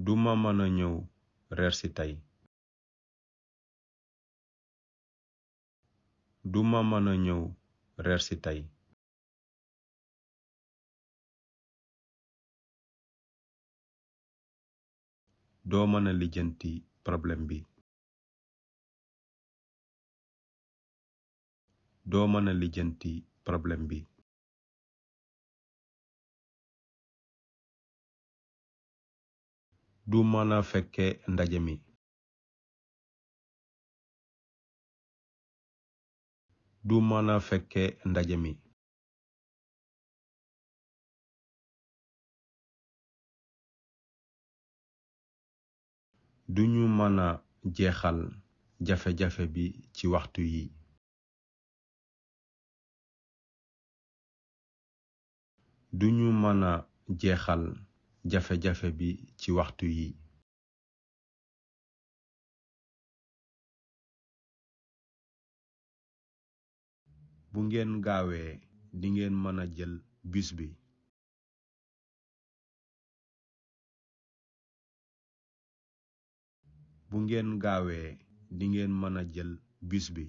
duma mëna ñëw reer si tey. duma mëna ñëw reer si tey. doo mëna lijjanti problème bi. doo mëna lijjanti problème bi. du mëna fekke ndaje mi. du mëna fekke ndaje mi. duñu mëna jeexal jafe-jafe bi ci waxtu yi. duñu mëna jeexal jafe-jafe bi ci waxtu yi. bu ngeen gaawee dingeen mëna jël bus bi. bu ngeen gaawee dingeen mëna jël bus bi.